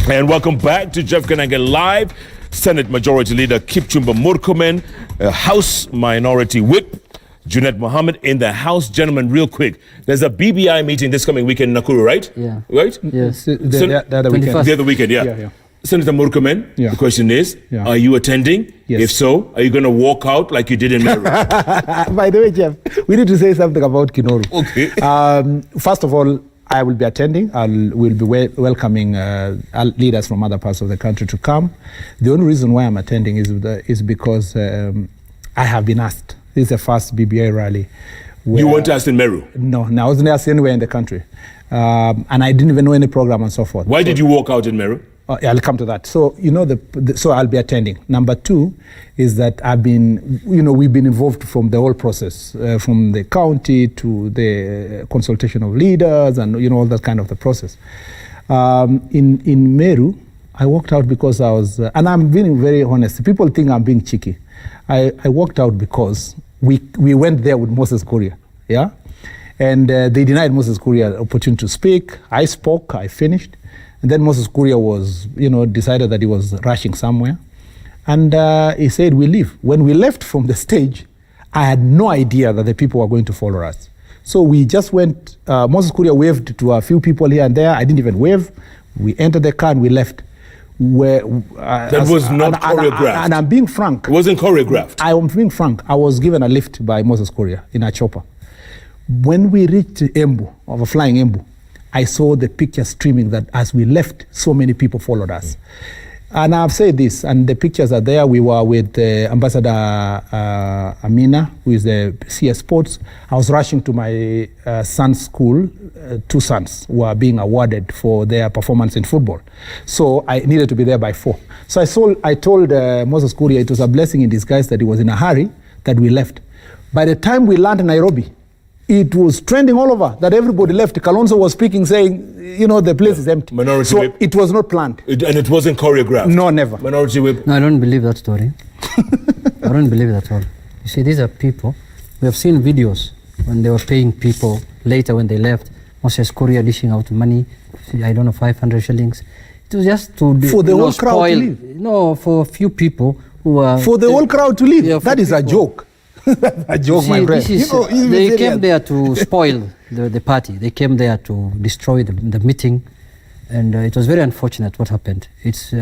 And welcome back to Jeff Koinange Live. Senate Majority Leader Kipchumba Murkomen, House Minority Whip Junet Mohamed in the House. Gentlemen, real quick, there's a BBI meeting this coming weekend in Nakuru, right? Yeah. Right? Yes. The other weekend. The other weekend, yeah. Senator Murkomen, the question is, are you attending? Yes. If so, are you going to walk out like you did in Meru? By the way, Jeff, we need to say something about Kinoru. Okay. First of all, I will be attending. We'll be welcoming leaders from other parts of the country to come. The only reason why I'm attending is because I have been asked. This is the first BBI rally. You weren't asked in Meru? No, I wasn't asked anywhere in the country. And I didn't even know any program and so forth. Why did you walk out in Meru? I'll come to that. So, so I'll be attending. Number two is that we've been involved from the whole process, from the county to the consultation of leaders and, all that kind of the process. In Meru, I walked out because I was, and I'm being very honest, people think I'm being cheeky. I walked out because we went there with Moses Kuria, yeah? And they denied Moses Kuria the opportunity to speak. I spoke, I finished. And then Moses Kuria was, decided that he was rushing somewhere. And he said, we leave. When we left from the stage, I had no idea that the people were going to follow us. So we just went, Moses Kuria waved to a few people here and there. I didn't even wave. We entered the car and we left. That was not choreographed. And I'm being frank. It wasn't choreographed. I am being frank. I was given a lift by Moses Kuria in a chopper. When we reached Embu, of a flying Embu, I saw the picture streaming that as we left, so many people followed us. And I've said this, and the pictures are there. We were with Ambassador Amina, who is the CS Sports. I was rushing to my son's school. Two sons were being awarded for their performance in football. So I needed to be there by 4. So I told Moses Kuria it was a blessing in disguise that he was in a hurry that we left. By the time we landed in Nairobi, it was trending all over that everybody left. Kalonzo was speaking, saying, the place is empty. Minority Whip. It was not planned. And it wasn't choreographed? No, never. Minority Whip? No, I don't believe that story. I don't believe it at all. You see, these are people. We have seen videos when they were paying people later when they left. Moses Kuria dishing out money, 500 shillings. It was just to for the whole crowd to leave. No, for a few people who were... For the whole crowd to leave? Yeah, that is a joke. A joke, my friend. They came there to spoil the party. They came there to destroy the meeting. And it was very unfortunate what happened. It's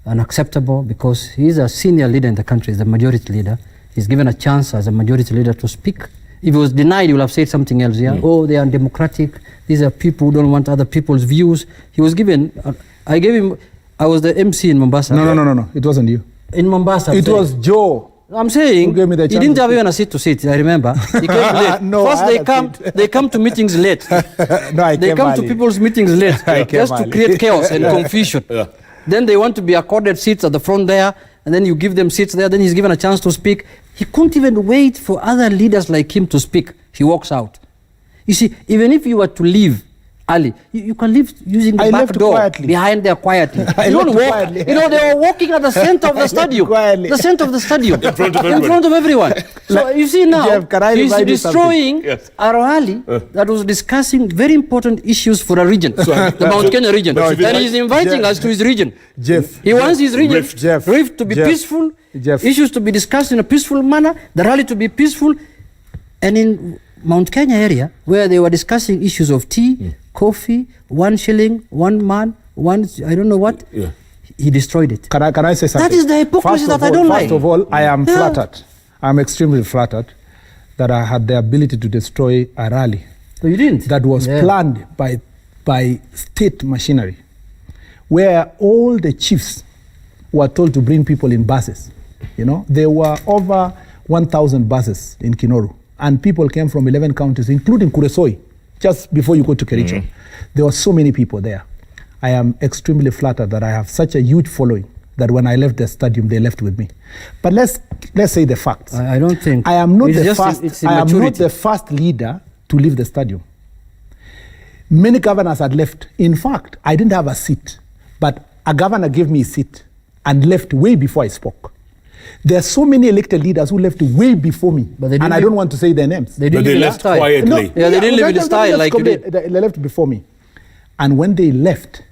unacceptable because he's a senior leader in the country, he's the majority leader. He's given a chance as a majority leader to speak. If he was denied, he would have said something else. Yeah? Oh, they are undemocratic. These are people who don't want other people's views. He was given, I was the MC in Mombasa. No. It wasn't you. In Mombasa. It was Joe. I'm saying, he didn't have even a seat to sit, I remember. He came late. No, first they come to meetings late. They come to people's meetings late just to create chaos and confusion. Then they want to be accorded seats at the front there, and then you give them seats there, then he's given a chance to speak. He couldn't even wait for other leaders like him to speak. He walks out. You see, even if you were to leave early, you can leave using the back door quietly. Behind there quietly. You don't walk. Quietly. They were walking at the center of the stadium. The center of the stadium. In front of everyone. So you see now, Jeff, he's destroying a rally that was discussing very important issues for a region, the Mount Kenya region. And he's inviting us to his region. Jeff. He wants his region, Rift, to be peaceful, issues to be discussed in a peaceful manner, the rally to be peaceful. And in Mount Kenya area, where they were discussing issues of tea, coffee, 1 shilling, 1 man, I don't know what. He destroyed it. Can I say something? That is the hypocrisy that I don't like. First of all, I am flattered. I'm extremely flattered that I had the ability to destroy a rally. So you didn't? That was planned by state machinery, where all the chiefs were told to bring people in buses. There were over 1,000 buses in Kinoru, and people came from 11 counties, including Kuresoi. Just before you go to Kericho, there were so many people there. I am extremely flattered that I have such a huge following that when I left the stadium, they left with me. But let's say the facts. I don't think I am not the first leader to leave the stadium. Many governors had left. In fact, I didn't have a seat, but a governor gave me a seat and left way before I spoke. There are so many elected leaders who left way before me, and I don't want to say their names. They left quietly. No, they didn't leave in the style like you did. They left before me. And when they left,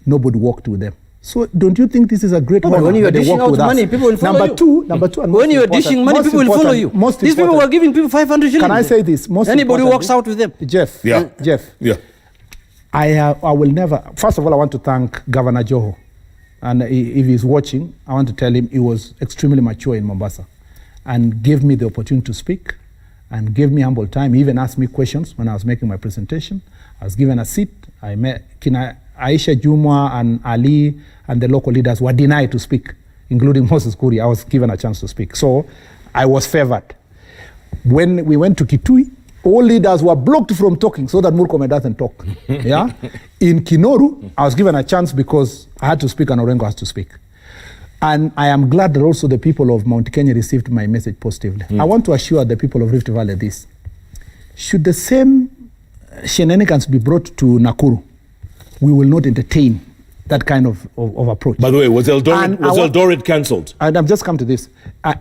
nobody walked with them. So don't you think this is a great honor? When you are dishing out money, people will follow you. Number two, and when you are dishing money, people will follow you. These people were giving people 500 shillings. Can I say this? Anybody walks out with them. Jeff. Yeah. Jeff. Yeah. I will never. First of all, I want to thank Governor Joho, and if he's watching, I want to tell him he was extremely mature in Mombasa, and gave me the opportunity to speak, and gave me humble time. He even asked me questions when I was making my presentation. I was given a seat. I met Aisha Jumwa and Ali and the local leaders were denied to speak, including Moses Kuri. I was given a chance to speak. So I was favored. When we went to Kitui, all leaders were blocked from talking so that Murkomen doesn't talk. Yeah. In Kinoru, I was given a chance because I had to speak and Orengo has to speak. And I am glad that also the people of Mount Kenya received my message positively. I want to assure the people of Rift Valley this. Should the same shenanigans be brought to Nakuru, we will not entertain that kind of approach. By the way, was Eldoret cancelled? And I'm just come to this.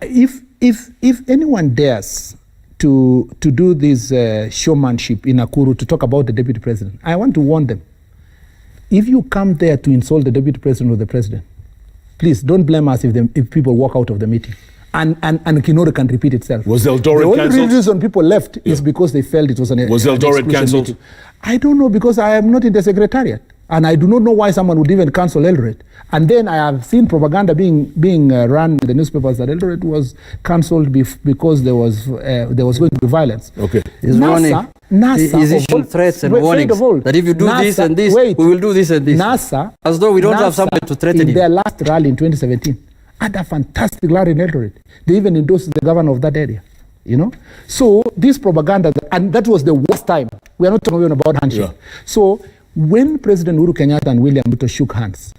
If anyone dares to do this showmanship in Nakuru to talk about the deputy president, I want to warn them. If you come there to insult the deputy president or the president, please don't blame us if people walk out of the meeting. And Kinoru can repeat itself. Was Eldoret cancelled? The only reason people left is because they felt it was an Was Eldoret cancelled? I don't know, because I am not in the secretariat. And I do not know why someone would even cancel Eldoret. And then I have seen propaganda being run in the newspapers that Eldoret was cancelled because there was going to be violence. Okay. NASA is issuing threats and warnings that if you do this and this, we will do this and this. NASA, as though we don't have somebody to threaten in their last rally in 2017, had a fantastic rally in Eldoret. They even endorsed the governor of that area. You know, so this propaganda, and that was the worst time. We are not talking about handshake. Yeah. So when President Uhuru Kenyatta and William Ruto shook hands,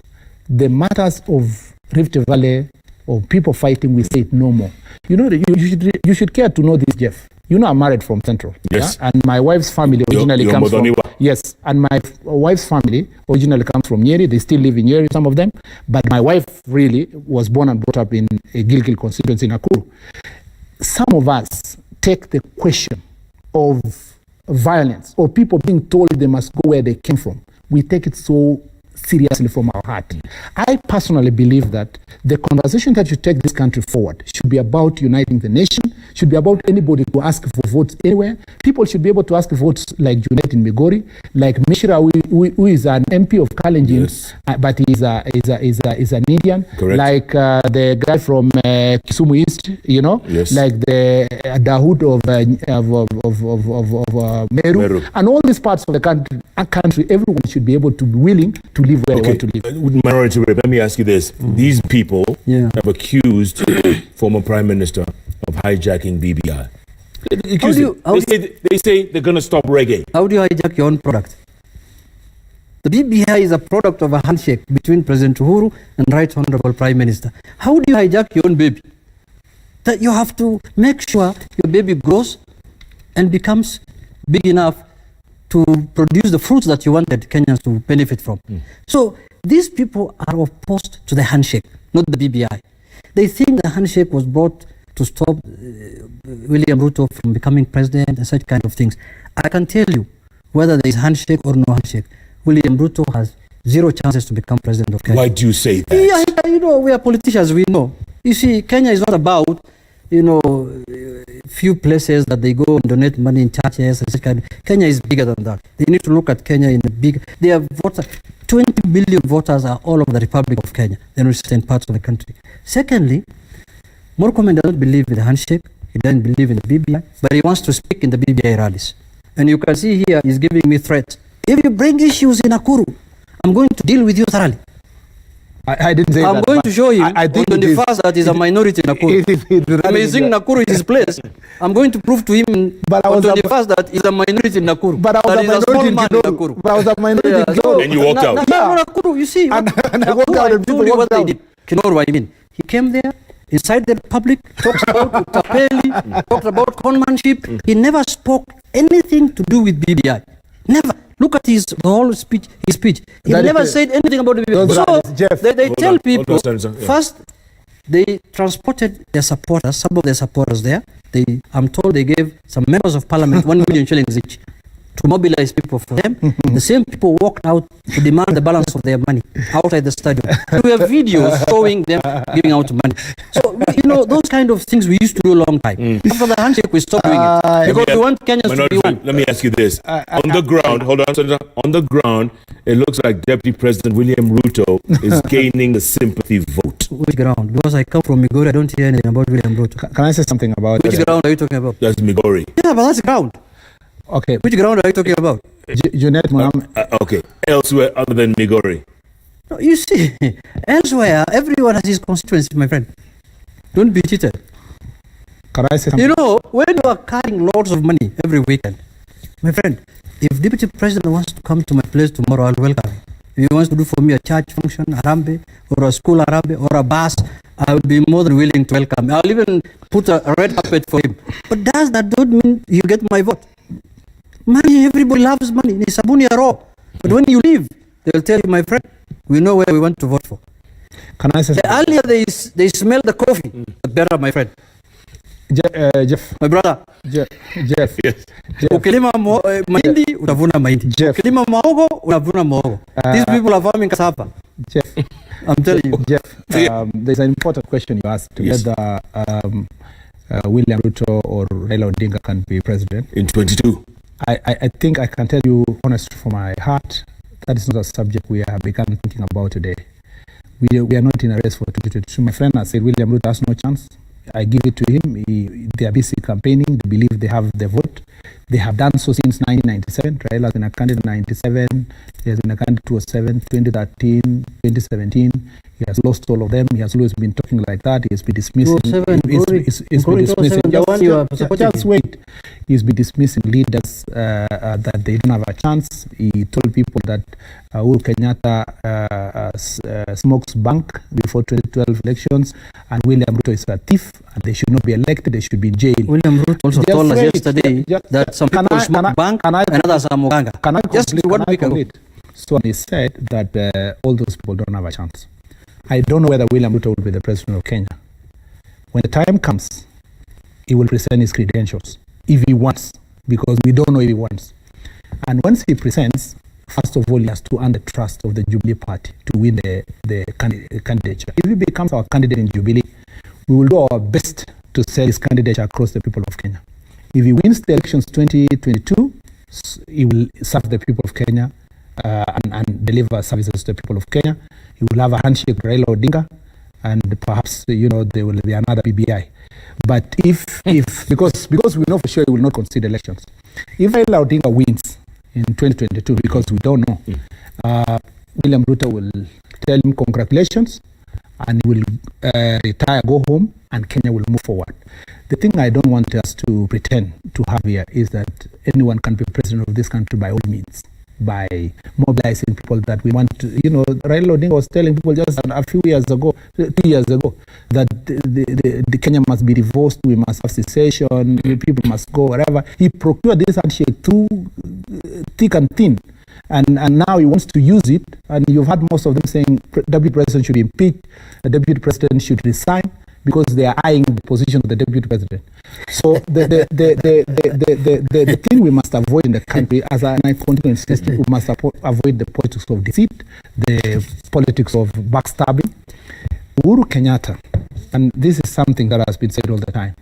the matters of Rift Valley, of people fighting, we say it no more. You know, you should care to know this, Jeff. You know, I'm married from Central. Yes. Yeah? And my wife's family originally comes from... Yes. And my wife's family originally comes from Nyeri. They still live in Nyeri, some of them. But my wife really was born and brought up in a Gilgil constituency in Nakuru. Some of us take the question of violence or people being told they must go where they came from. We take it so seriously from our heart. I personally believe that the conversation that should take this country forward should be about uniting the nation, should be about anybody to ask for votes anywhere. People should be able to ask for votes like Junet in Migori, like Mishra, who is an MP of Kalenjin, yes, but he's an Indian. Correct. Like the guy from Kisumu East, you know, yes, like the Dahoud of Meru, and all these parts of the country, everyone should be able to be willing to live where they want to live. Minority Whip, let me ask you this. These people have accused former Prime Minister of hijacking BBI. They say they're going to stop reggae. How do you hijack your own product? The BBI is a product of a handshake between President Uhuru and Right Honorable Prime Minister. How do you hijack your own baby? That you have to make sure your baby grows and becomes big enough to produce the fruits that you wanted Kenyans to benefit from. So these people are opposed to the handshake, not the BBI. They think the handshake was brought to stop William Ruto from becoming president and such kind of things. I can tell you, whether there is handshake or no handshake, William Ruto has zero chances to become president of Kenya. Why do you say that? Yeah, you know, we are politicians, we know. You see, Kenya is not about, you know, few places that they go and donate money in churches and such kind. Kenya is bigger than that. They need to look at Kenya in a big... They have voters, 20 million voters are all over the Republic of Kenya, the northern parts of the country. Secondly, Murkomen does not believe in the handshake. He doesn't believe in the BBI, but he wants to speak in the BBI rallies. And you can see here, he's giving me threats. If you bring issues in Nakuru, I'm going to deal with you thoroughly. I didn't say that. I'm going to show him on 21st that he's a minority in Nakuru. Amazing Nakuru is his place. I'm going to prove to him on 21st that he's a minority in Nakuru. But I was a minority in Nakuru. But I was a minority in Nakuru. And you walked out. Nakuru, you see. And I walked out and people walked out. Kinoru, I mean. He came there, inside the public, talks about Utapeli, talked about conmanship. He never spoke anything to do with BBI. Never. Look at his whole speech. He never said anything about the BBI. So they tell people, first, they transported their supporters, some of their supporters there. I'm told they gave some members of parliament 1 million shillings each. to mobilize people for them. The same people walked out to demand the balance of their money outside the stadium. We have videos showing them giving out money. So, those kind of things we used to do a long time. After the handshake, we stopped doing it. Because we want Kenyans to be one. Let me ask you this. On the ground, hold on, Senator. On the ground, it looks like Deputy President William Ruto is gaining the sympathy vote. Which ground? Because I come from Migori, I don't hear anything about William Ruto. Can I say something about Which ground are you talking about? That's Migori. Yeah, but that's ground. Okay. Which ground are you talking about? Junet Mohamed. Okay. Elsewhere other than Migori. No, you see, elsewhere, everyone has his constituency, my friend. Don't be cheated. Can I say something? When you are carrying loads of money every weekend, my friend, if Deputy President wants to come to my place tomorrow, I'll welcome him. If he wants to do for me a church function, Harambe, or a school Harambe, or a bus, I will be more than willing to welcome him. I'll even put a red carpet for him. But does that not mean you get my vote? Money, everybody loves money. Ni sabuni ya roho. But when you leave, they'll tell you, my friend, we know where we want to vote for. Can I say the earlier they smell the coffee, the better, my friend. Jeff. My brother. Jeff. Yes. Ukilima mahindi, utavuna mahindi. Ukilima mahogo, utavuna mahogo. These people are farming cassava. Jeff. I'm telling you. Jeff, there's an important question you asked. Whether William Ruto or Raila Odinga can be president. In 22. I think I can tell you honestly from my heart, that is not a subject we have begun thinking about today. We are not in a race for 2022. My friend has said William Ruto has no chance. I give it to him. They are busy campaigning. They believe they have the vote. They have done so since 1997. Raila has been a candidate in 97. He has been a candidate 2007, 2013, 2017. He has lost all of them. He has always been talking like that. He has been dismissing. Just wait. He's been dismissing leaders that they don't have a chance. He told people that Uhuru Kenyatta smokes bank before 2012 elections, and William Ruto is a thief, and they should not be elected. They should be in jail. William Ruto also told us yesterday that some people smoke bank and others are muganga. Just one week ago. So he said that all those people don't have a chance. I don't know whether William Ruto will be the president of Kenya. When the time comes, he will present his credentials, if he wants, because we don't know if he wants. And once he presents, first of all, he has to earn the trust of the Jubilee Party to win the candidature. If he becomes our candidate in Jubilee, we will do our best to sell his candidature across the people of Kenya. If he wins the elections 2022, he will serve the people of Kenya and deliver services to the people of Kenya. He will have a handshake with Raila Odinga, and perhaps there will be another BBI. But if because we know for sure he will not concede elections. If Raila Odinga wins in 2022, because we don't know, William Ruto will tell him congratulations, and he will retire, go home, and Kenya will move forward. The thing I don't want us to pretend to have here is that anyone can be president of this country by all means, by mobilizing people that we want to. Raila Odinga was telling people just a few years ago, 2 years ago, that the Kenya must be divorced, we must have secession, people must go wherever. He procured this handshake through thick and thin. And now he wants to use it, and you've had most of them saying Deputy President should be impeached, the Deputy President should resign, because they are eyeing the position of the Deputy President. So the thing we must avoid in the country, and I continue to insist, we must avoid the politics of deceit, the politics of backstabbing. Uhuru Kenyatta, and this is something that has been said all the time,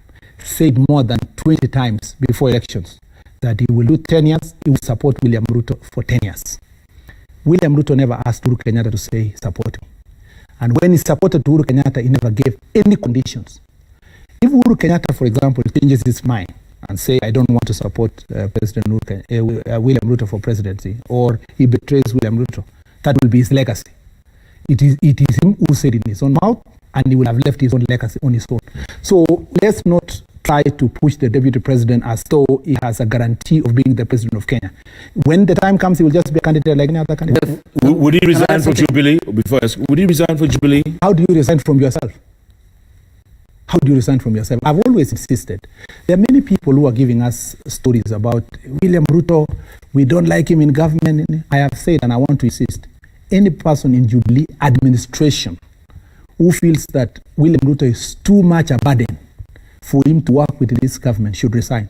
said more than 20 times before elections that he will do 10 years, he will support William Ruto for 10 years. William Ruto never asked Uhuru Kenyatta to say support me. And when he supported Uhuru Kenyatta, he never gave any conditions. If Uhuru Kenyatta, for example, changes his mind and say, I don't want to support President William Ruto for presidency, or he betrays William Ruto, that will be his legacy. It is him who said in his own mouth, and he will have left his own legacy on his own. So let's not try to push the deputy president as though he has a guarantee of being the president of Kenya. When the time comes, he will just be a candidate like any other candidate. Would he resign for Jubilee? Would he resign for Jubilee? How do you resign from yourself? How do you resign from yourself? I've always insisted. There are many people who are giving us stories about William Ruto. We don't like him in government. I have said, and I want to insist, any person in Jubilee administration who feels that William Ruto is too much a burden for him to work with this government should resign.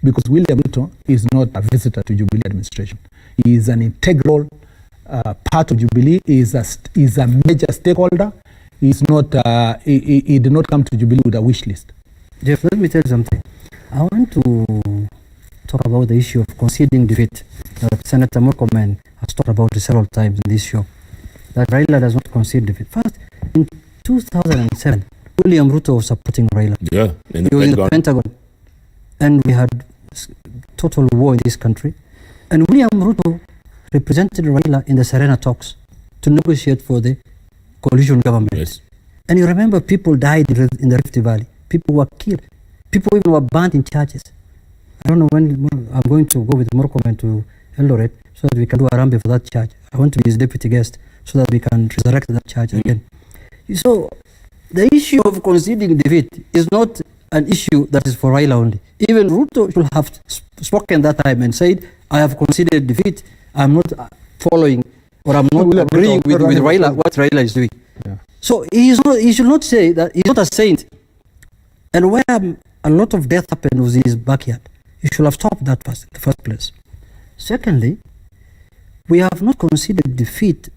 because William Ruto is not a visitor to Jubilee administration. He is an integral part of Jubilee. He is a major stakeholder. He's not. He did not come to Jubilee with a wish list. Jeff, let me tell you something. I want to talk about the issue of conceding defeat that Senator Murkomen has talked about several times in this show. That Raila does not concede defeat. First, in 2007, William Ruto was supporting Raila. Yeah, he was in the Pentagon. And we had total war in this country. And William Ruto represented Raila in the Serena talks to negotiate for the coalition government. Yes. And you remember people died in the Rift Valley. People were killed. People even were burnt in churches. I don't know when I'm going to go with Murkomen to Eldoret so that we can do a rambe for that church. I want to be his deputy guest so that we can resurrect that church again. So the issue of conceding defeat is not an issue that is for Raila only. Even Ruto should have spoken that time and said, I have conceded defeat. I'm not following or I'm not agreeing with Raila, what Raila is doing. Yeah. So he should not say that he's not a saint. And where a lot of death happened was in his backyard. He should have stopped that first, in the first place. Secondly, we have not conceded defeat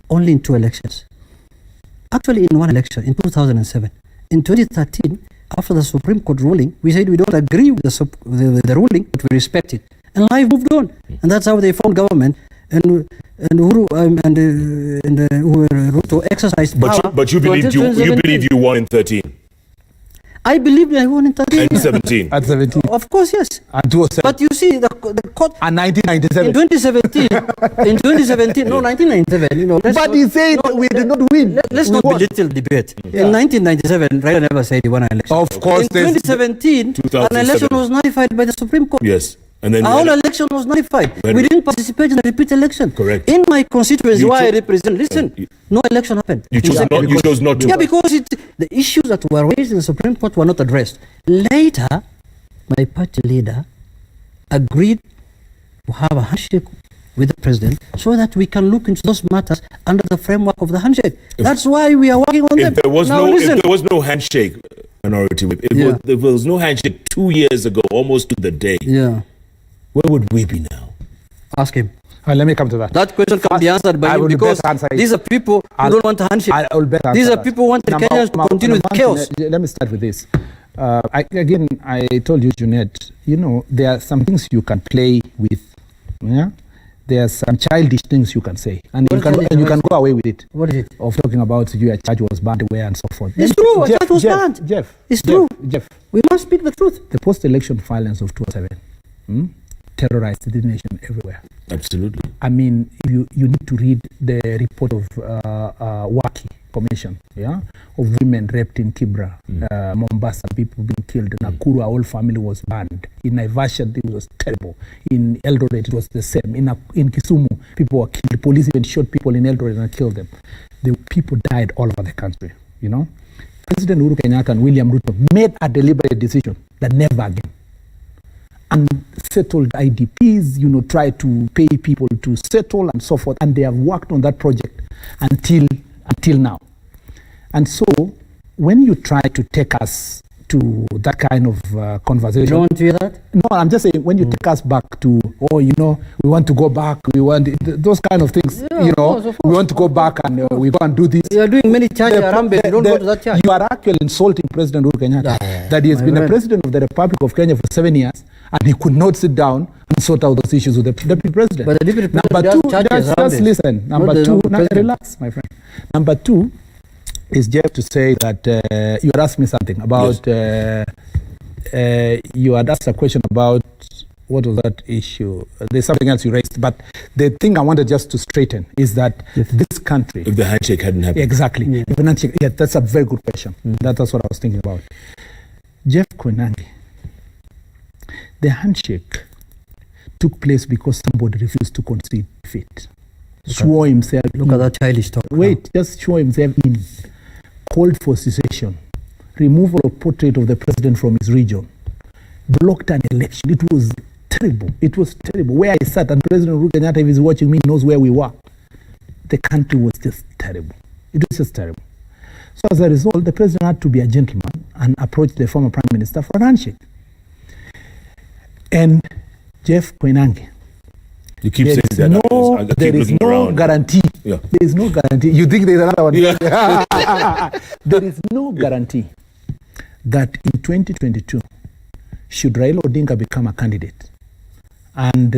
only in 2 elections. Actually, in one election, in 2007. In 2013, after the Supreme Court ruling, we said we don't agree with the ruling, but we respect it. And life moved on. And that's how they formed government. And Ruto exercised power. But you believe you won in 13. I believe I won in 13. And 17. At 17. Of course, yes. At 2007. But you see, the court... And 1997. In 2017, no, 1997, you know... But he said we did not win. Let's not belittle debate. In 1997, Raila never said he won an election. Of course. In 2017, an election was nullified by the Supreme Court. Yes. And then our election was nullified. We didn't participate in the repeat election. Correct. In my constituency, where I represent, listen, no election happened. You chose not to. Yeah, because the issues that were raised in the Supreme Court were not addressed. Later, my party leader agreed to have a handshake with the president so that we can look into those matters under the framework of the handshake. That's why we are working on them. If there was no handshake, Minority Whip, if there was no handshake 2 years ago, almost to the day, where would we be now? Ask him. Let me come to that. That question can be answered by you because these are people who don't want a handshake. These are people who want Kenyans to continue with chaos. Let me start with this. I told you, Junet, you know, there are some things you can play with. Yeah? There are some childish things you can say. And you can go away with it. What is it? Of talking about your church was banned where and so forth. It's true, a church was banned. Jeff. It's true. Jeff. We must speak the truth. The post-election violence of 2007 terrorized the nation everywhere. Absolutely. I mean, you need to read the report of Waki Commission, of women raped in Kibra, Mombasa, people being killed. Nakuru, our whole family was banned. In Naivasha, it was terrible. In Eldoret, it was the same. In Kisumu, people were killed. Police even shot people in Eldoret and killed them. The people died all over the country, you know. President Uhuru Kenyatta and William Ruto made a deliberate decision that never again. And settled IDPs, you know, try to pay people to settle and so forth. And they have worked on that project until now. And so when you try to take us to that kind of conversation. You don't want to hear that? No, I'm just saying when you take us back to, we want to go back, we want those kind of things, of course. We want to go back and we go and do this. You are doing many charges around, but you don't go to that church. You are actually insulting President Uhuru Kenyatta, that he has been the president of the Republic of Kenya for 7 years and he could not sit down and sort out those issues with the deputy president. But the deputy president Number two, just listen. Number two, relax, my friend. Number two, is Jeff to say that you had asked me something about, you had asked a question about, what was that issue? There's something else you raised, but the thing I wanted just to straighten is that this country... If the handshake hadn't happened. Exactly. Yeah. If the handshake, that's a very good question. That's what I was thinking about. Jeff Koinange, the handshake took place because somebody refused to concede defeat. Swore himself Look at that childish talk. Wait, just swore himself in. Called for secession, removal of portrait of the president from his region, blocked an election. It was terrible. It was terrible. Where I sat, and President Uhuru Kenyatta, if he's watching me, knows where we were. The country was just terrible. It was just terrible. So as a result, the president had to be a gentleman and approach the former prime minister for a handshake. And Jeff Koinange. You keep saying that. There is no guarantee. Yeah. There is no guarantee. You think there's another one? Yeah. There is no guarantee that in 2022, should Raila Odinga become a candidate, and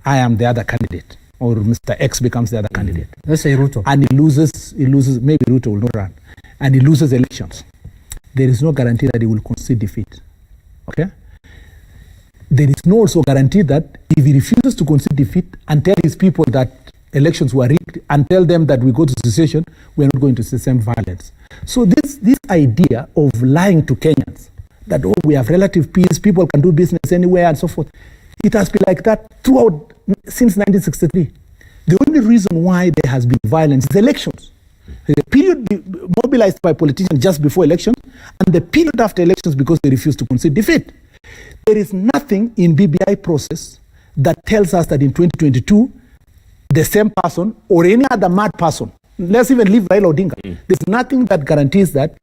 I am the other candidate, or Mr. X becomes the other candidate. Let's say Ruto. And he loses, maybe Ruto will not run, and he loses elections. There is no guarantee that he will concede defeat. Okay? There is no also guarantee that if he refuses to concede defeat and tell his people that elections were rigged and tell them that we go to secession, we are not going to see the same violence. So this idea of lying to Kenyans, that we have relative peace, people can do business anywhere and so forth, it has been like that throughout since 1963. The only reason why there has been violence is elections. The period mobilized by politicians just before election and the period after elections because they refuse to concede defeat. There is nothing in BBI process that tells us that in 2022, the same person or any other mad person, let's even leave Raila Odinga, there's nothing that guarantees that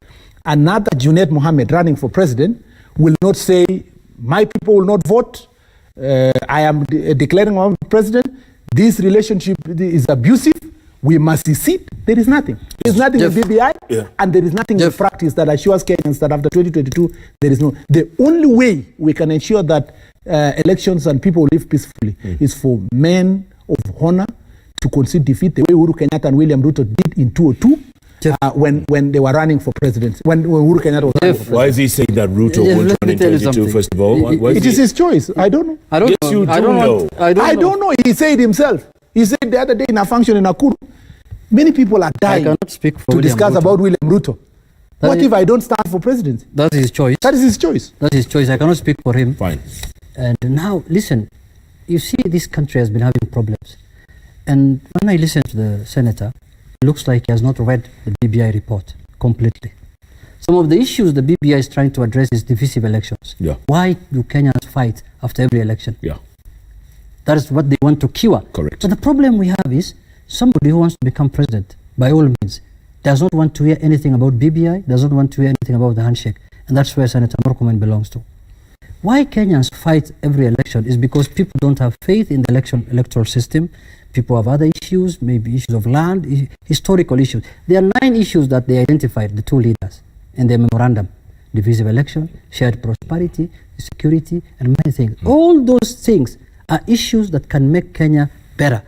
another Junet Mohamed running for president will not say, my people will not vote, I am declaring I'm president, this relationship is abusive, we must secede. There is nothing. There's nothing in BBI, and there is nothing in practice that assures Kenyans that after 2022, there is no. The only way we can ensure that elections and people live peacefully is for men of honor to concede defeat, the way Uhuru Kenyatta and William Ruto did in 2002 when they were running for president. When Uhuru Kenyatta was running for president. Why is he saying that Ruto won't run in 2022, first of all? It is his choice. I don't know. I don't know. I don't know. He said himself. He said the other day in a function in Nakuru, many people are dying to discuss about William Ruto. What if I don't stand for presidency? That's his choice. That is his choice. That's his choice. I cannot speak for him. Fine. And now, listen, you see this country has been having problems. And when I listen to the senator, it looks like he has not read the BBI report completely. Some of the issues the BBI is trying to address is divisive elections. Yeah. Why do Kenyans fight after every election? Yeah. That is what they want to cure. Correct. But the problem we have is somebody who wants to become president, by all means, does not want to hear anything about BBI, does not want to hear anything about the handshake. And that's where Senator Murkomen belongs to. Why Kenyans fight every election is because people don't have faith in the electoral system. People have other issues, maybe issues of land, historical issues. There are 9 issues that they identified, the two leaders, in their memorandum. Divisive election, shared prosperity, security, and many things. All those things are issues that can make Kenya better.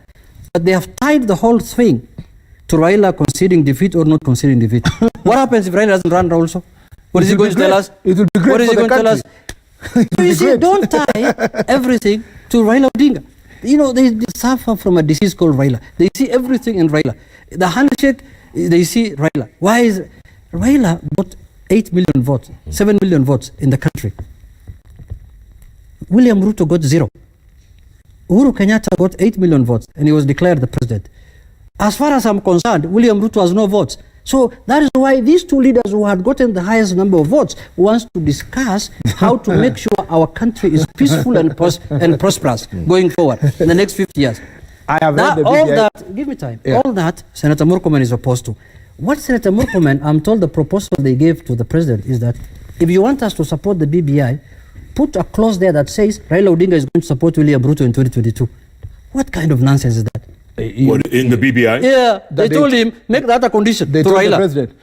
But they have tied the whole thing to Raila conceding defeat or not conceding defeat. What happens if Raila doesn't run also? What is he going to tell us? It will be great. What is he going to tell us? You see, don't tie everything to Raila Odinga. You know, they suffer from a disease called Raila. They see everything in Raila. The handshake, they see Raila. Why is Raila got 8 million votes, 7 million votes in the country? William Ruto got 0. Uhuru Kenyatta got 8 million votes and he was declared the president. As far as I'm concerned, William Ruto has no votes. So that is why these two leaders who had gotten the highest number of votes wants to discuss how to make sure our country is peaceful and prosperous going forward in the next 50 years. I have read the all BBI. that, give me time. Yeah. All that Senator Murkomen is opposed to. What Senator Murkomen, I'm told the proposal they gave to the president is that if you want us to support the BBI, put a clause there that says Raila Odinga is going to support William Ruto in 2022. What kind of nonsense is that? What, in the BBI? Yeah, they told him, make that a condition They to told Raila. the president.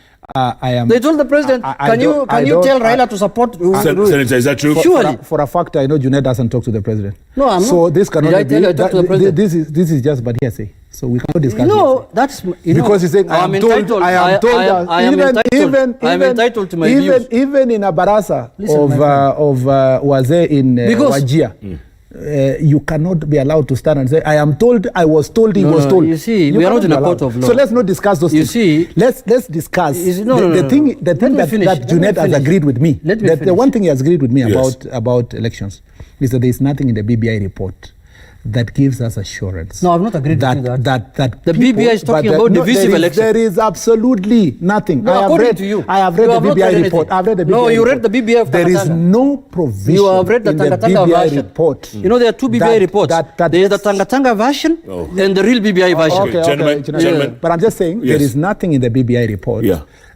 They told the president, can you tell Raila to support? Senator, is that true? Surely. For a fact, I know Junet doesn't talk to the president. No, I'm not. So this cannot Did I tell you I talked to the president? This is just but hearsay. So we cannot discuss. No, that's because he's saying I am entitled to my views. Even in a barasa of Wazee in Wajir. You cannot be allowed to stand and say, I am told, I was told, he was told. You see, we are not in a court of law. So let's not discuss those things. See, let's discuss the thing that Junet has agreed with me. The one thing he has agreed with me about elections is that there is nothing in the BBI report that gives us assurance. No, I've not agreed with that the BBI is talking about divisive elections. There is absolutely nothing. No, according to you. I have read the BBI report. I've read the BBI No, you read the BBI of There is no provision you have read the in the Tangatanga BBI version. report. You know, there are two BBI reports. There is the Tangatanga version and the real BBI version. Okay, gentlemen. But I'm just saying, there is nothing in the BBI report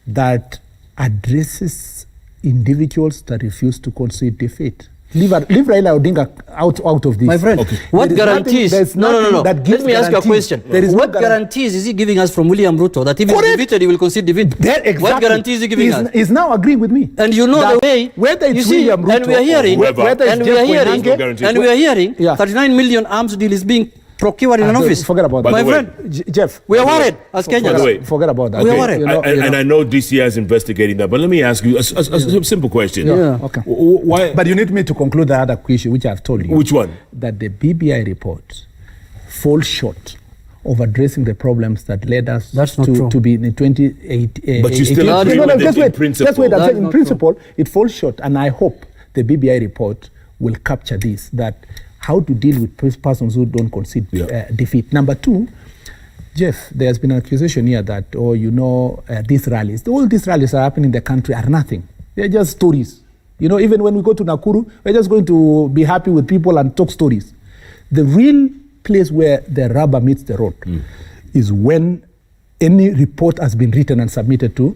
that addresses individuals that refuse to concede defeat. Leave Raila Odinga out of this. My friend, what guarantees? No. Let me ask you a question. What guarantees is he giving us from William Ruto that if he's defeated, he will concede defeat? Exactly. What guarantees is he giving us? He's now agreeing with me. And you know the way. Whether it's you see, William Ruto, and we are hearing, and we are hearing, 39 million arms deal is being procured in an office. Forget about that. My friend, Jeff. We are worried as Kenyans. Forget about that. We are worried. And I know DCI is investigating that, but let me ask you a simple question. Okay. Why? But you need me to conclude the other question, which I've told you. Which one? That the BBI report falls short of addressing the problems that led us to be in 2018. But you still agree with it in principle. That's why I'm saying in principle, it falls short. And I hope the BBI report will capture this, that how to deal with persons who don't concede defeat. Number two, Jeff, there's been an accusation here that, these rallies, all these rallies are happening in the country are nothing. They're just stories. Even when we go to Nakuru, we're just going to be happy with people and talk stories. The real place where the rubber meets the road is when any report has been written and submitted to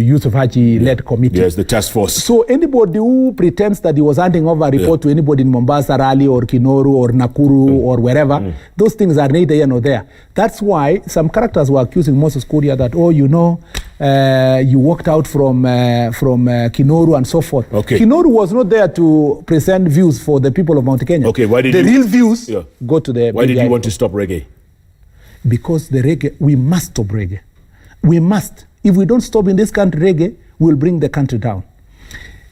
Yusuf Haji-led committee. Yes, the task force. So anybody who pretends that he was handing over a report to anybody in Mombasa, Rally, or Kinoru, or Nakuru, or wherever, those things are neither here nor there. That's why some characters were accusing Moses Kuria that, you walked out from Kinoru and so forth. Okay. Kinoru was not there to present views for the people of Mount Kenya. Okay, why did the real views go to the Why did you want to stop reggae? Because the reggae, we must stop reggae. We must. If we don't stop in this country reggae, we'll bring the country down.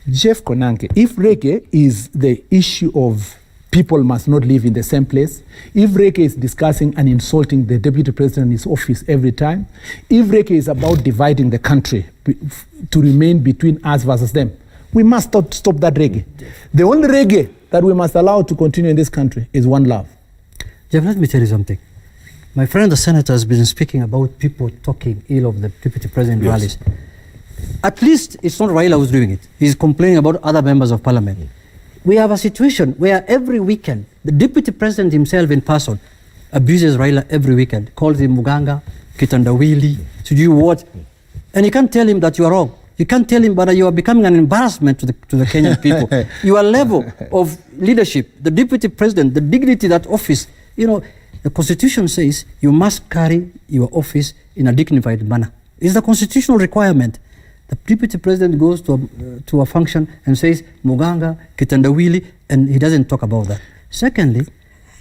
Jeff Koinange, if reggae is the issue of people must not live in the same place, if reggae is discussing and insulting the deputy president in his office every time, if reggae is about dividing the country to remain between us versus them, we must stop that reggae. The only reggae that we must allow to continue in this country is one love. Jeff, let me tell you something. My friend, the senator, has been speaking about people talking ill of the deputy president rallies. At least it's not Raila who's doing it. He's complaining about other members of parliament. We have a situation where every weekend, the deputy president himself in person abuses Raila every weekend, calls him Muganga, Kitandawili, to do what? And you can't tell him that you are wrong. You can't tell him that you are becoming an embarrassment to the Kenyan people. Your level of leadership, the deputy president, the dignity of that office, the Constitution says you must carry your office in a dignified manner. It's the constitutional requirement. The deputy president goes to a function and says Muganga, Kitandawili, and he doesn't talk about that. Secondly,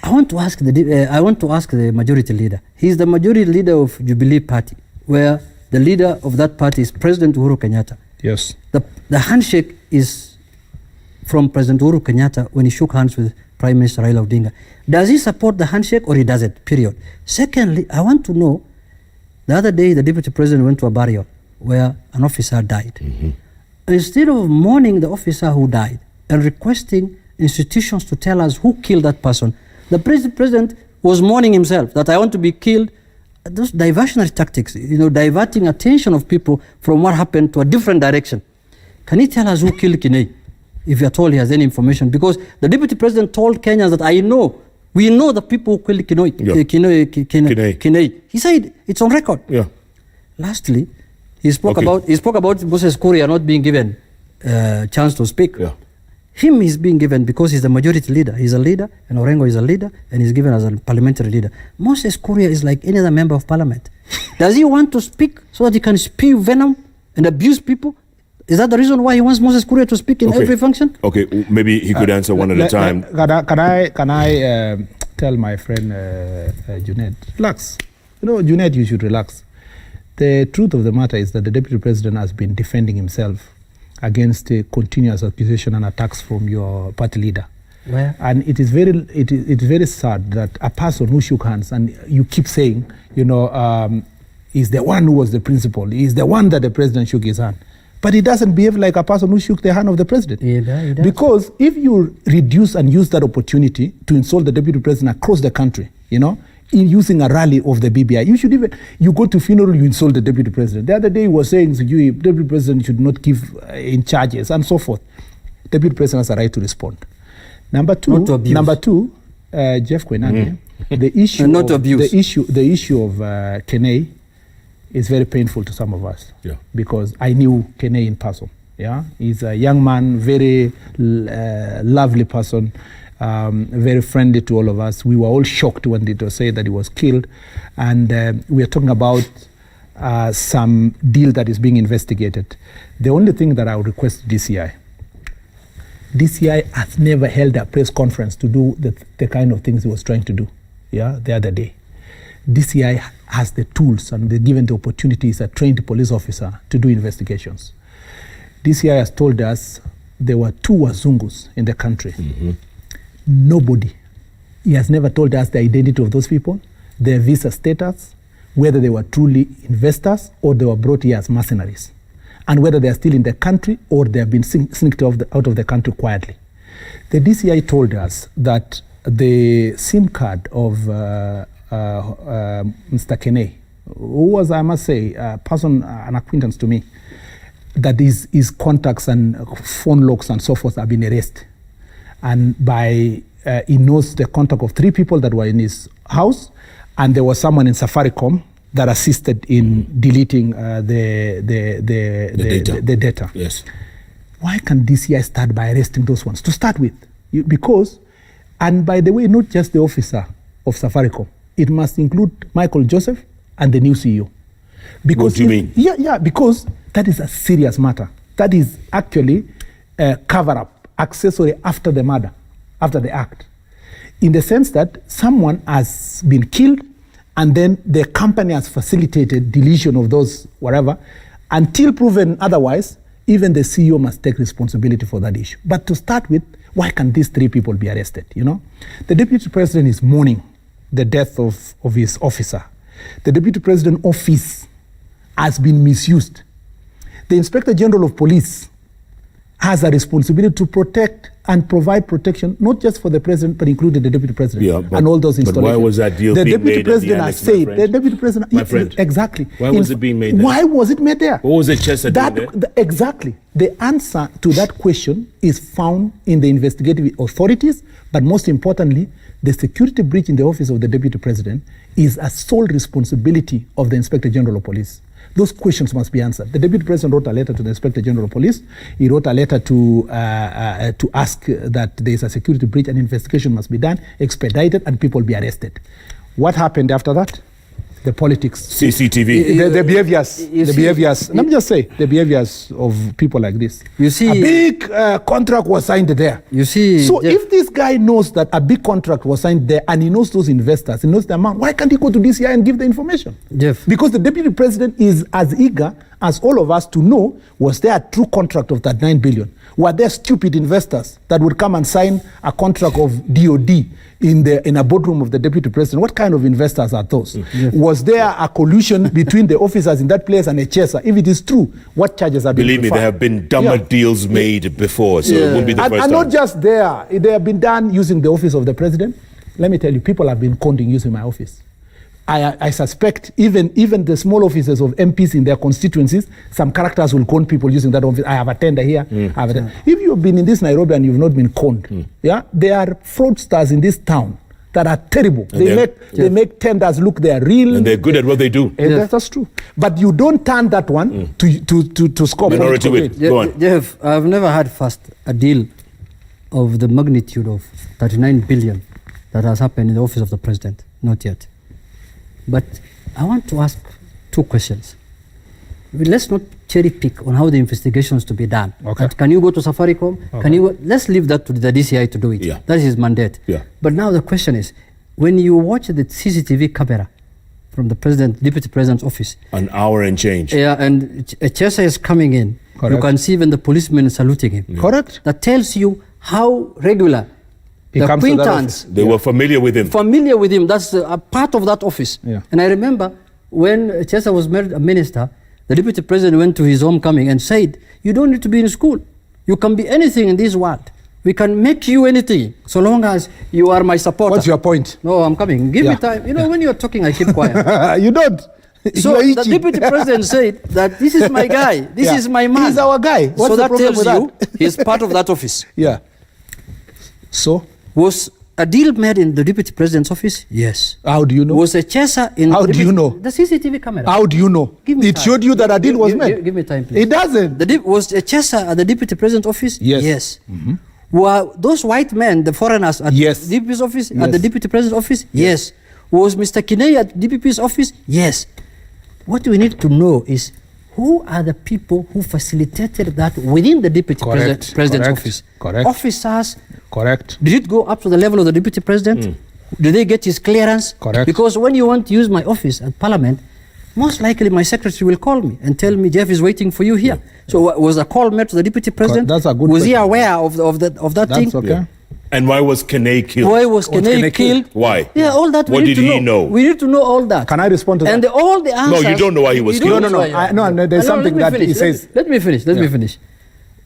I want to ask the majority leader. He's the majority leader of Jubilee Party, where the leader of that party is President Uhuru Kenyatta. Yes. The handshake is from President Uhuru Kenyatta when he shook hands with Prime Minister Raila Odinga. Does he support the handshake or he doesn't? Period. Secondly, I want to know, the other day the deputy president went to a burial where an officer died. And instead of mourning the officer who died and requesting institutions to tell us who killed that person, the president was mourning himself, that I want to be killed. Those diversionary tactics, diverting attention of people from what happened to a different direction. Can he tell us who killed Kinei, if at all he has any information? Because the deputy president told Kenyans that we know the people who killed Kinei. He said it's on record. Yeah. Lastly, he spoke about Moses Kuria not being given chance to speak. Yeah. Him is being given because he's the majority leader. He's a leader, and Orengo is a leader, and he's given as a parliamentary leader. Moses Kuria is like any other member of parliament. Does he want to speak so that he can spew venom and abuse people? Is that the reason why he wants Moses Kuria to speak in every function? Okay, maybe he could answer one at a time. Can I tell my friend Junet, relax. Junet, you should relax. The truth of the matter is that the deputy president has been defending himself against continuous accusation and attacks from your party leader. Where? And it is very sad that a person who shook hands and you keep saying, is the one who was the principal, is the one that the president shook his hand. But he doesn't behave like a person who shook the hand of the president. He does. Because if you reduce and use that opportunity to insult the deputy president across the country, in using a rally of the BBI, you go to funeral, you insult the deputy president. The other day he was saying the deputy president should not give in charges and so forth. Deputy president has a right to respond. Number two, Jeff Koinange, the issue of Kenei is very painful to some of us. Yeah. Because I knew Kenei in person. Yeah, he's a young man, very lovely person, very friendly to all of us. We were all shocked when it was said that he was killed, and we are talking about some deal that is being investigated. The only thing that I would request DCI has never held a press conference to do the kind of things he was trying to do, yeah, the other day. DCI has the tools and they're given the opportunity as a trained police officer to do investigations. DCI has told us there were 2 Wazungus in the country. Mm-hmm. Nobody. He has never told us the identity of those people, their visa status, whether they were truly investors or they were brought here as mercenaries, and whether they are still in the country or they have been sneaked out of the country quietly. The DCI told us that the SIM card of Mr. Kene, who was, I must say, a person, an acquaintance to me, that his contacts and phone logs and so forth have been erased. And he knows the contact of 3 people that were in his house, and there was someone in Safaricom that assisted in deleting the data. Yes. Why can DCI start by arresting those ones to start with? Because, and by the way, not just the officer of Safaricom, it must include Michael Joseph and the new CEO. Because what do you mean? Yeah, because that is a serious matter. That is actually a cover-up, accessory after the murder, after the act. In the sense that someone has been killed and then the company has facilitated deletion of those whatever. Until proven otherwise, even the CEO must take responsibility for that issue. But to start with, why can these 3 people be arrested? You know, the deputy president is mourning the death of his officer. The deputy president office has been misused. The inspector general of police has a responsibility to protect and provide protection, not just for the president, but including the deputy president and all those installations. But why was that deal being made? The deputy president, my friend. Exactly. Why was it being made there? Why was it made there? What was the Chester doing there? Exactly. The answer to that question is found in the investigative authorities, but most importantly, the security breach in the office of the deputy president is a sole responsibility of the inspector general of police. Those questions must be answered. The deputy president wrote a letter to the inspector general of police. He wrote a letter to ask that there is a security breach and investigation must be done, expedited, and people be arrested. What happened after that? The politics. CCTV. The behaviors. Let me just say, the behaviors of people like this. You see, a big contract was signed there. You see, so if this guy knows that a big contract was signed there and he knows those investors, he knows the amount, why can't he go to DCI and give the information? Jeff. Because the deputy president is as eager as all of us to know, was there a true contract of that 9 billion? Were there stupid investors that would come and sign a contract of DOD in a boardroom of the deputy president? What kind of investors are those? Yes. Was there a collusion between the officers in that place and a chaser? If it is true, what charges are being Believe me, there have been dumber deals made before, so it won't be the first time. And not just there. They have been done using the office of the president. Let me tell you, people have been conned using my office. I suspect even the small offices of MPs in their constituencies, some characters will con people using that office. I have a tender here. If you've been in this Nairobi and you've not been conned, there are fraudsters in this town that are terrible. They make tenders look they are real. And they're good at what they do. That's true. But you don't turn that one to score. Minority whip. Go on. Jeff, I've never had a deal of the magnitude of 39 billion that has happened in the office of the president. Not yet. But I want to ask 2 questions. Let's not cherry pick on how the investigation is to be done. Okay. Can you go to Safaricom? Okay. Let's leave that to the DCI to do it. Yeah. That is his mandate. Yeah. But now the question is, when you watch the CCTV camera from the deputy president's office, an hour and change. Yeah, and a chaser is coming in. Correct. You can see even the policemen saluting him. Yeah. Correct. That tells you how regular He the comes to that acquaintance. They were familiar with him. Familiar with him. That's a part of that office. Yeah. And I remember when Chesa was made a minister, the deputy president went to his homecoming and said, you don't need to be in school. You can be anything in this world. We can make you anything, so long as you are my supporter. What's your point? No, I'm coming. Give me time. You know, when you're talking, I keep quiet. You don't. So the deputy president said that this is my guy. This is my man. He's our guy. What's so the that problem tells with you he's part of that office. Yeah. So? Was a deal made in the deputy president's office? Yes. How do you know? Was a chaser in How do you know? The CCTV camera. How do you know? Give me It time. showed you that a deal was made. Give me time, please. It doesn't. Was a chaser at the deputy president's office? Yes. Yes. Were those white men, the foreigners, at Yes. the DPP's office, at Yes. the deputy president's office? Yes. Was Mr. Kinei at DPP's office? Yes. What we need to know is who are the people who facilitated that within the deputy president's Correct. office? Correct. Officers. Correct. Did it go up to the level of the deputy president? Did they get his clearance? Correct. Because when you want to use my office at Parliament, most likely my secretary will call me and tell me, Jeff is waiting for you here. So was a call made to the deputy president? That's a good Was he question. aware of that thing? That's okay. And why was Kinei killed? Why was Kinei Kinei killed? Why? Yeah, all that What we need did to he know? We need to know all that. Can I respond to that? And all the answers. you don't know why he was You don't killed. know No, why. no, there's something let me that he finish. says. Let me finish. Let me Yeah. finish.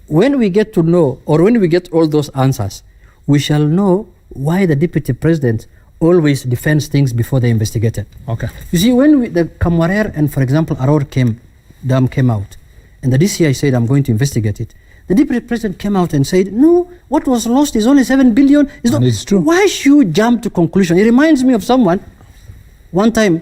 When we get to know, or when we get all those answers, we shall know why the deputy president always defends things before they investigate it. Okay. You see, when the Kamwarer and, for example, Aror dam came out, and the DCI said, I'm going to investigate it, the deputy president came out and said, no, what was lost is only 7 billion. And it's true. Why should you jump to conclusion? It reminds me of someone, one time,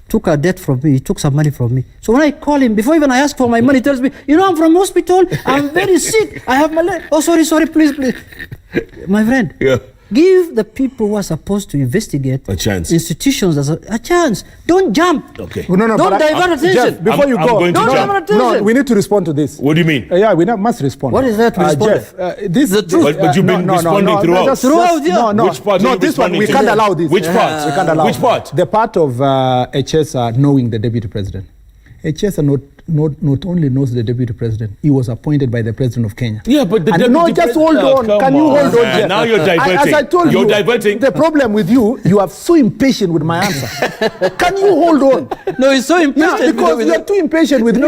took a debt from me, he took some money from me. So when I call him, before even I ask for my money, he tells me, you know, I'm from hospital, I'm very sick, I have malaria. Oh, sorry, please. My friend, give the people who are supposed to investigate a chance. Institutions a chance. Don't jump. Okay. No, Don't but divert attention. Jeff, before you I'm go, going to Don't jump. divert attention. no, we need to respond to this. What do you mean? Yeah, we must respond. What is that to respond? Jeff, this The truth. But you've been responding throughout. Just, no, Which part are no, you this one we responding to? can't allow this. Which part? We can't allow. Which part? The part of HS knowing the deputy president. HS not only knows the deputy president, he was appointed by the president of Kenya. Yeah, but the and deputy no, just hold president- on. Can you hold on, Jeff? Now you're diverting. As I told You're you, diverting. The problem with you are so impatient with my answer. Can you hold on? No, he's so impatient. Yeah, because you're too impatient with me,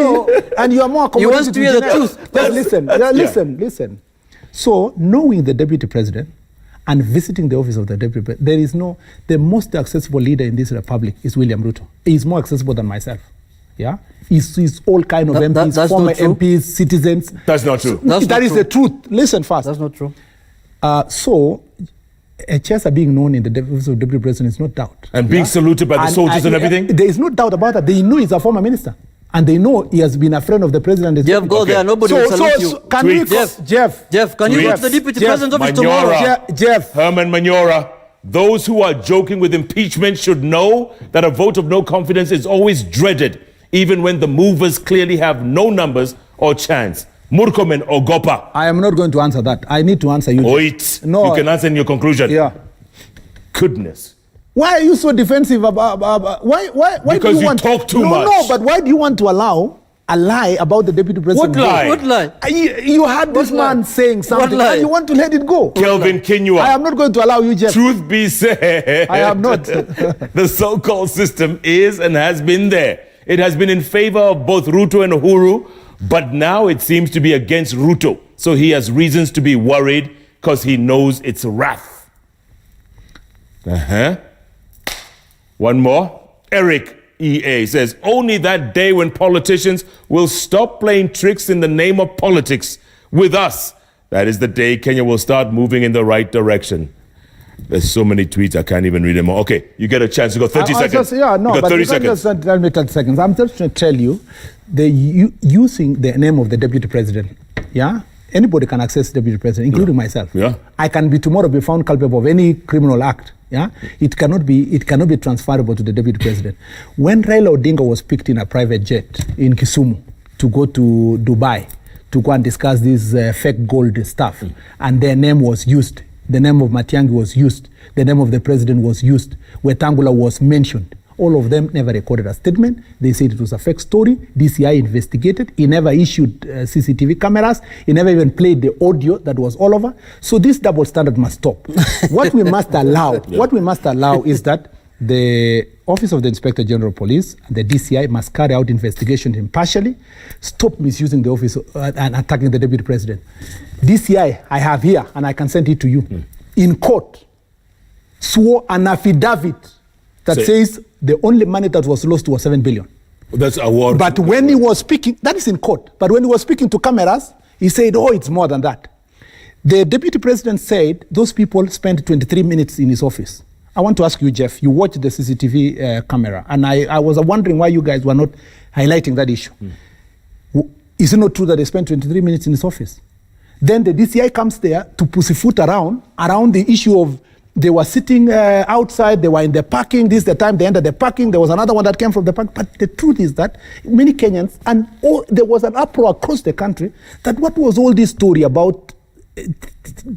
and you are more accommodating. He wants to hear the Jeanette. truth. Just listen. So, knowing the deputy president and visiting the office of the deputy president, the most accessible leader in this republic is William Ruto. He's more accessible than myself. Yeah, he's all kind of MPs, that's former not true. MPs, citizens. That's not true. That's That not is true. the truth. Listen first. That's not true. So, HS being known in the office of deputy president is no doubt. And being saluted by the soldiers and everything? There is no doubt about that. They know he's a former minister. And they know he has been a friend of the president. Jeff, go there. Nobody will salute you. Can Tweet. we, Jeff, Can you go Jeff, to the deputy Jeff, president's office Manyora. tomorrow? Jeff, Herman Manyora, those who are joking with impeachment should know that a vote of no confidence is always dreaded, even when the movers clearly have no numbers or chance. Murkomen or Gopa? I am not going to answer that. I need to answer you. Wait. No. You can answer in your conclusion. Yeah. Goodness. Why are you so defensive about why Because do you you want talk too much. No, but why do you want to allow a lie about the deputy president? What lie? What lie? You had this What lie? man saying something lie? and you want to let it go. Kelvin Kinyua. I am not going to allow you, Jeff. Truth be said, I am not. The so-called system is and has been there. It has been in favor of both Ruto and Uhuru, but now it seems to be against Ruto. So he has reasons to be worried because he knows it's wrath. One more. Eric EA says, only that day when politicians will stop playing tricks in the name of politics with us, that is the day Kenya will start moving in the right direction. There's so many tweets, I can't even read them all. Okay, you get a chance. You got 30 seconds. You got but 30 seconds. Just tell me 30 seconds. I'm just trying to tell you, using the name of the deputy president, yeah? Anybody can access the deputy president, including myself. Yeah. I can tomorrow be found culpable of any criminal act. Yeah, it cannot be transferable to the deputy president. When Raila Odinga was picked in a private jet in Kisumu to go to Dubai to go and discuss this fake gold stuff, and their name was used, the name of Matiang'i was used, the name of the president was used, Wetangula was mentioned. All of them never recorded a statement. They said it was a fake story. DCI investigated. He never issued CCTV cameras. He never even played the audio that was all over. So this double standard must stop. What we must allow is that the Office of the Inspector General of Police and the DCI must carry out investigation impartially, stop misusing the office and attacking the deputy president. DCI, I have here, and I can send it to you, in court, swore an affidavit that says the only money that was lost was 7 billion. That's a word. But when he was speaking, that is in court, but when he was speaking to cameras, he said, oh, it's more than that. The deputy president said those people spent 23 minutes in his office. I want to ask you, Jeff, you watched the CCTV camera, and I was wondering why you guys were not highlighting that issue. Is it not true that they spent 23 minutes in his office? Then the DCI comes there to pussyfoot around the issue of they were sitting outside, they were in the parking, this is the time they entered the parking, there was another one that came from the park. But the truth is that many Kenyans, and there was an uproar across the country, that what was all this story about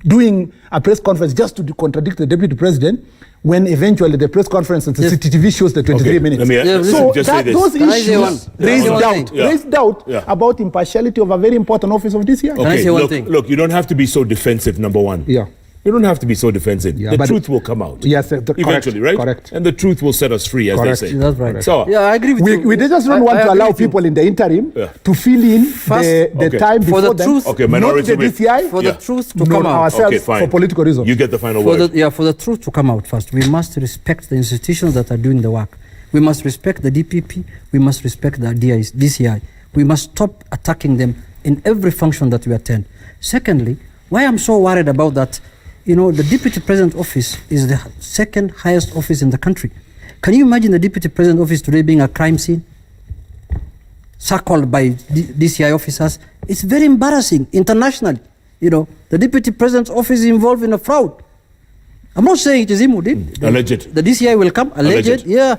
doing a press conference just to contradict the deputy president, when eventually the press conference and the CCTV shows the 23 minutes. So those issues raised doubt about impartiality of a very important office of DCI. Okay, Can I say one thing? Look, you don't have to be so defensive, number one. Yeah. You don't have to be so defensive. Yeah, the truth will come out. Yes, eventually, right? Correct. And the truth will set us free, as Correct. they say. That's right. So, yeah, I agree with you. We just don't want to allow people in the interim to fill in the time before for the them. truth, okay, minority not the DCI, for the truth to come out. ourselves for political reasons. You get the final word. For the truth to come out first, we must respect the institutions that are doing the work. We must respect the DPP. We must respect the DCI. We must stop attacking them in every function that we attend. Secondly, why I'm so worried about that, you know, the Deputy President office is the second highest office in the country. Can you imagine the Deputy President office today being a crime scene? Circled by DCI officers? It's very embarrassing internationally. You know, the Deputy President's office is involved in a fraud. I'm not saying it is him who did. Alleged. The DCI will come, alleged. Yeah.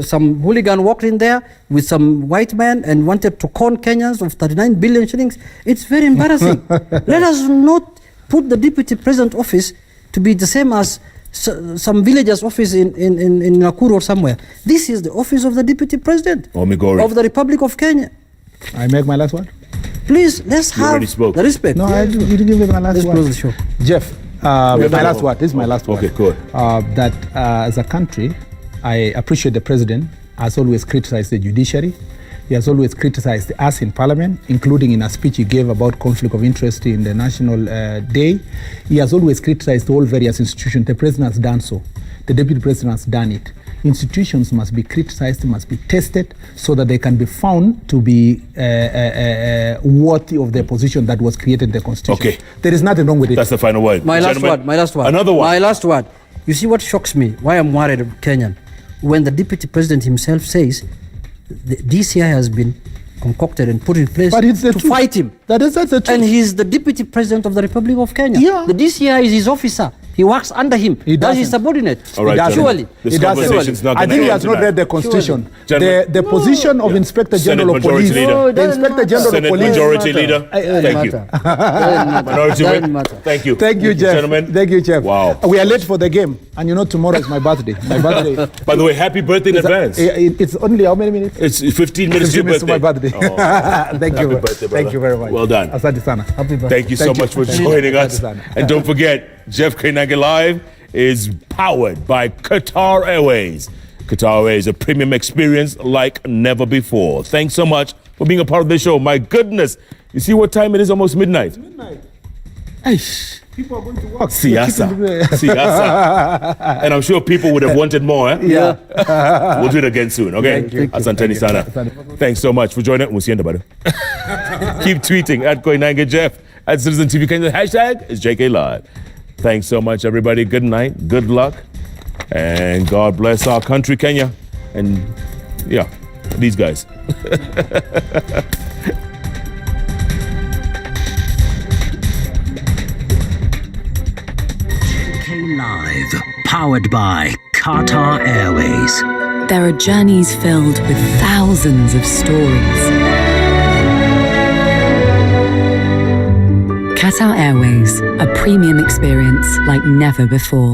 Some hooligan walked in there with some white man and wanted to con Kenyans of 39 billion shillings. It's very embarrassing. Let us not put the Deputy President office to be the same as some villager's office in Nakuru or somewhere. This is the office of the Deputy President of the Republic of Kenya. I make my last word? Please, let's have the respect. No, you didn't give me my last word. Let's close the show. Jeff, my last word. This is my last word. Okay, good. That as a country, I appreciate the president has always criticized the judiciary. He has always criticized us in Parliament, including in a speech he gave about conflict of interest in the National Day. He has always criticized all various institutions. The president has done so. The deputy president has done it. Institutions must be criticized, must be tested, so that they can be found to be worthy of the position that was created in the Constitution. Okay. There is nothing wrong with it. That's the final word. My last word. Another one. My last word. You see what shocks me, why I'm worried of Kenyan, when the deputy president himself says the DCI has been concocted and put in place to fight him. That's the truth. And he's the deputy president of the Republic of Kenya. Yeah. The DCI is his officer. He works under him. That's his subordinate. All right, surely. This conversation's not I going think to he end has not tonight. read the Constitution. Surely. The position of Inspector General of Police. Leader. The Inspector General of Senate Police. Majority Leader. Thank you. Minority Whip. Thank you. Thank you, Jeff. Gentlemen. Thank you, Jeff. Wow. We are late for the game, and you know tomorrow is my birthday. My birthday. By the way, happy birthday in advance. It's only how many minutes? It's 15 minutes to your birthday. My birthday. Oh. Thank you. Birthday, Thank you very much. Well done. Asante sana. Happy birthday. Thank you so much for joining us. Asante sana. And don't forget, Jeff Koinange Live is powered by Qatar Airways. Qatar Airways, a premium experience like never before. Thanks so much for being a part of the show. My goodness. You see what time it is? Almost midnight. Eish. People are going to work. Siasa. And I'm sure people would have wanted more. Eh? Yeah. We'll do it again soon, okay? Thank you. Asanteni sana. Thanks so much for joining. We'll see you in the bottom. Keep tweeting at Koinange Jeff, at Citizen TV Kenya. The hashtag is JKLive. Thanks so much, everybody. Good night. Good luck. And God bless our country, Kenya. And yeah, these guys. JKLive, powered by Qatar Airways. There are journeys filled with thousands of stories. Qatar Airways, a premium experience like never before.